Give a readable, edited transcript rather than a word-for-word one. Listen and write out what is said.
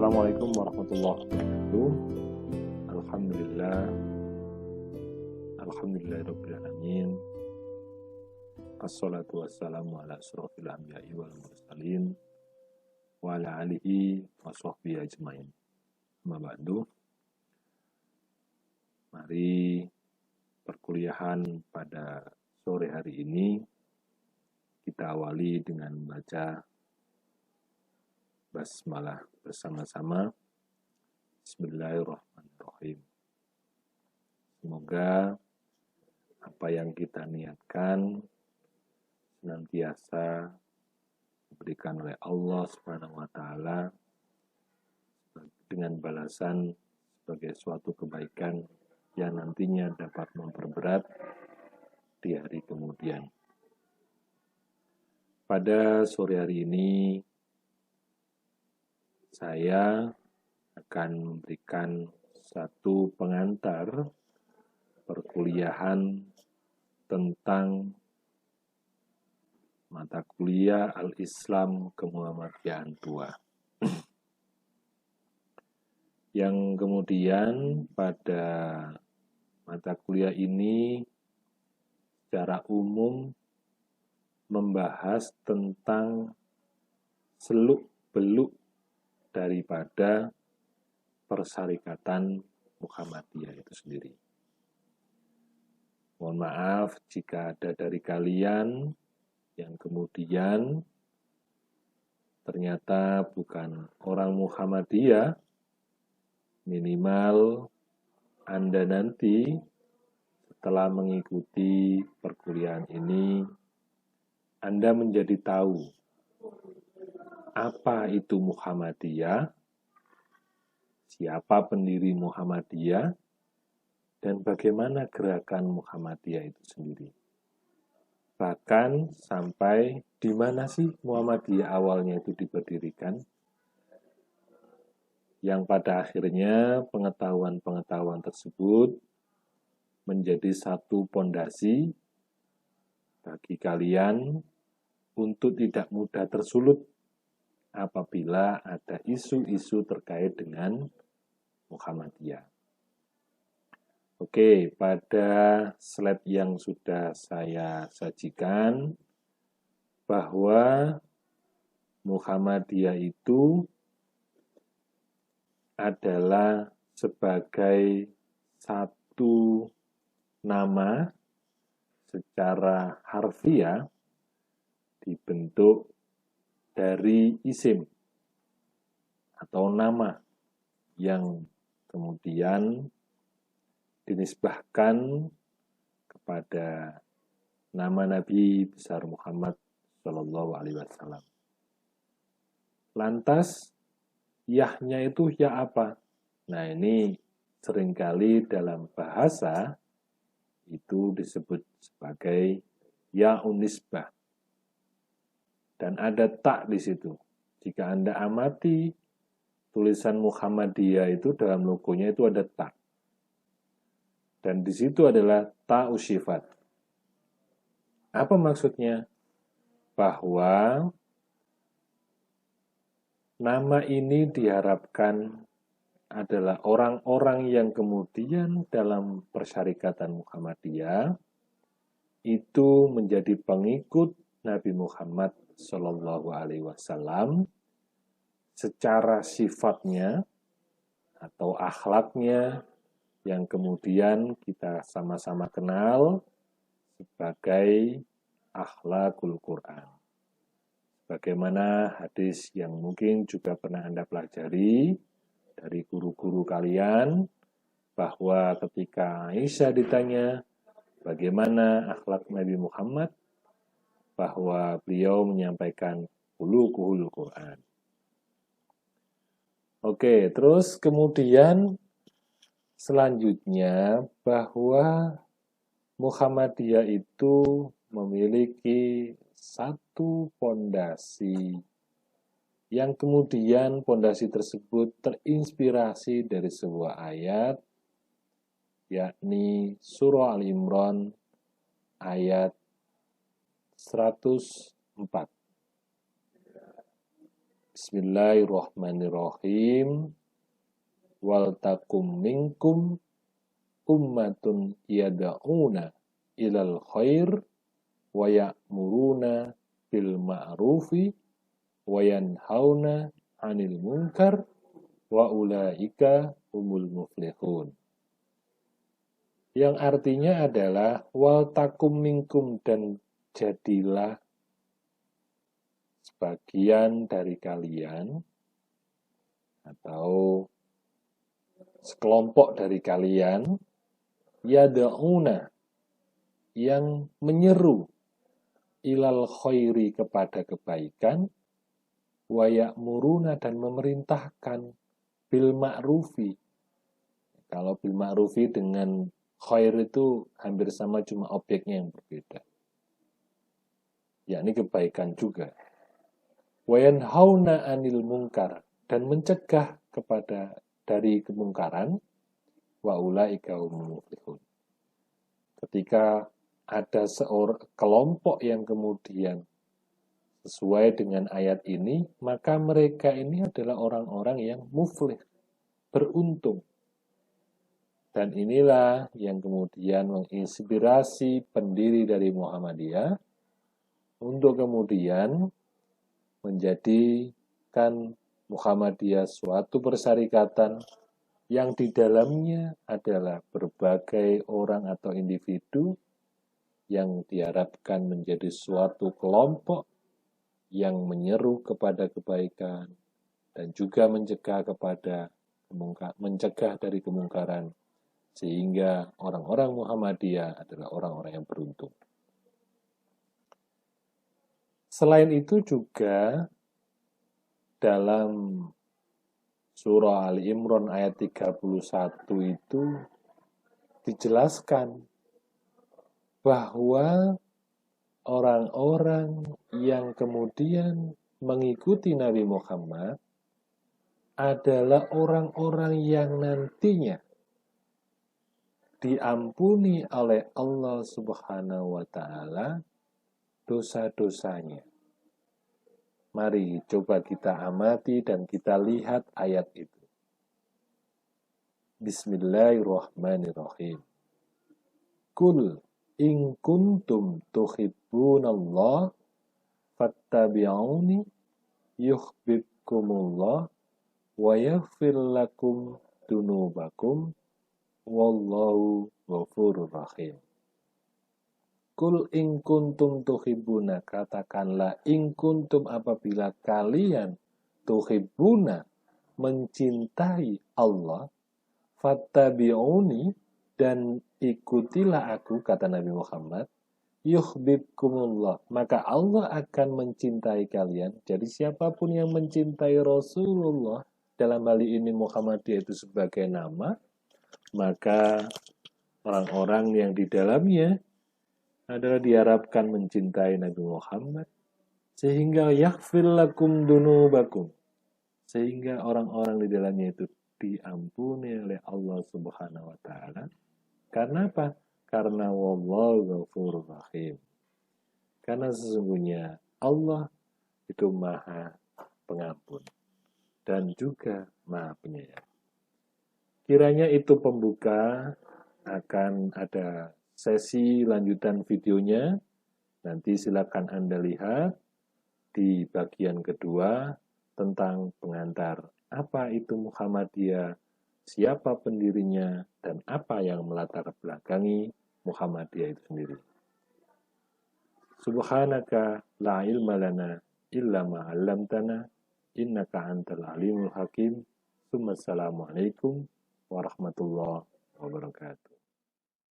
Assalamualaikum warahmatullahi wabarakatuh. Alhamdulillahirabbil alamin. Assalatu wassalamu ala asyrofil anbiya'i wal mursalin wa ala alihi wa sahbihi ajmain. Amma ba'du. Mari perkuliahan pada sore hari ini kita awali dengan membaca basmalah bersama-sama. Bismillahirrahmanirrahim. Semoga apa yang kita niatkan senantiasa diberikan oleh Allah Subhanahu wa taala dengan balasan sebagai suatu kebaikan yang nantinya dapat memperberat di hari kemudian. Pada sore hari ini saya akan memberikan satu pengantar perkuliahan tentang mata kuliah Al-Islam Kemuhammadiyaan II. Yang kemudian pada mata kuliah ini secara umum membahas tentang seluk-beluk daripada persyarikatan Muhammadiyah itu sendiri. Mohon maaf jika ada dari kalian yang kemudian ternyata bukan orang Muhammadiyah, minimal Anda nanti setelah mengikuti perkuliahan ini, Anda menjadi tahu apa itu Muhammadiyah, siapa pendiri Muhammadiyah, dan bagaimana gerakan Muhammadiyah itu sendiri. Bahkan sampai di mana sih Muhammadiyah awalnya itu diberdirikan, yang pada akhirnya pengetahuan-pengetahuan tersebut menjadi satu pondasi bagi kalian untuk tidak mudah tersulut apabila ada isu-isu terkait dengan Muhammadiyah. Oke, pada slide yang sudah saya sajikan bahwa Muhammadiyah itu adalah sebagai satu nama secara harfiah dibentuk dari isim atau nama yang kemudian dinisbahkan kepada nama Nabi besar Muhammad Shallallahu Alaihi Wasallam. Lantas, yahnya itu ya apa? Nah, ini seringkali dalam bahasa itu disebut sebagai ya unisbah. Dan ada tak di situ. Jika Anda amati tulisan Muhammadiyah itu dalam logonya itu ada tak. Dan di situ adalah ta'u syifat. Apa maksudnya? Bahwa nama ini diharapkan adalah orang-orang yang kemudian dalam persyarikatan Muhammadiyah itu menjadi pengikut Nabi Muhammad Shallallahu Alaihi Wasallam secara sifatnya atau akhlaknya yang kemudian kita sama-sama kenal sebagai akhlakul Quran. Bagaimana hadis yang mungkin juga pernah Anda pelajari dari guru-guru kalian, bahwa ketika Aisyah ditanya bagaimana akhlak Nabi Muhammad, bahwa beliau menyampaikan khuluquhul Quran. Oke, terus kemudian selanjutnya bahwa Muhammadiyah itu memiliki satu pondasi yang kemudian pondasi tersebut terinspirasi dari sebuah ayat, yakni surah Al-Imran ayat 104. Bismillahirrahmanirrahim. Wal takum minkum ummatun yada'una ilal khair wa ya'muruna bil ma'rufi wa yanhauna 'anil munkar wa ulaika humul muflihun. Yang artinya adalah wal takum minkum, dan jadilah sebagian dari kalian atau sekelompok dari kalian yada'una, yang menyeru ilal khairi, kepada kebaikan, wa ya'muruna, dan memerintahkan bil ma'rufi. Kalau bil ma'rufi dengan khair itu hampir sama, cuma objeknya yang berbeda, yakni kebaikan juga. Wa yanhauna 'anil munkar, dan mencegah dari kemungkaran. Wa ulaika humul muflihun. Ketika ada kelompok yang kemudian sesuai dengan ayat ini, maka mereka ini adalah orang-orang yang muflih, beruntung. Dan inilah yang kemudian menginspirasi pendiri dari Muhammadiyah untuk kemudian menjadikan Muhammadiyah suatu persyarikatan yang di dalamnya adalah berbagai orang atau individu yang diharapkan menjadi suatu kelompok yang menyeru kepada kebaikan dan juga mencegah dari kemungkaran, sehingga orang-orang Muhammadiyah adalah orang-orang yang beruntung. Selain itu juga dalam surah Ali Imran ayat 31 itu dijelaskan bahwa orang-orang yang kemudian mengikuti Nabi Muhammad adalah orang-orang yang nantinya diampuni oleh Allah Subhanahu wa Ta'ala dosa-dosanya. Mari coba kita amati dan kita lihat ayat itu. Bismillahirrahmanirrahim. Kul in kuntum tuhibbunallah fattabi'uni yuhibbukumullah wa yaghfir lakum dunubakum wallahu ghafurur rahim. Kul in kuntum tuhibbuna, katakanlah in kuntum, apabila kalian tuhibbuna, mencintai Allah, fattabi'uni, dan ikutilah aku, kata Nabi Muhammad, yuhibbukumullah, maka Allah akan mencintai kalian. Jadi siapapun yang mencintai Rasulullah, dalam hal ini Muhammadiyah itu sebagai nama, maka orang-orang yang di dalamnya adalah diharapkan mencintai Nabi Muhammad, sehingga yaghfir lakum dunubakum, sehingga orang-orang di dalamnya itu diampuni oleh Allah Subhanahu wa Ta'ala. Karena apa? Karena wallahu ghafurur rahim. Karena sesungguhnya Allah itu Maha Pengampun dan juga Maha Penyayang. Kiranya itu pembuka, akan ada sesi lanjutan videonya. Nanti silakan Anda lihat di bagian kedua tentang pengantar. Apa itu Muhammadiyah? Siapa pendirinya, dan apa yang melatar belakangi Muhammadiyah itu sendiri. Subhanaka la ilma lana illa ma 'allamtana innaka antal alimul hakim. Assalamualaikum warahmatullahi wabarakatuh.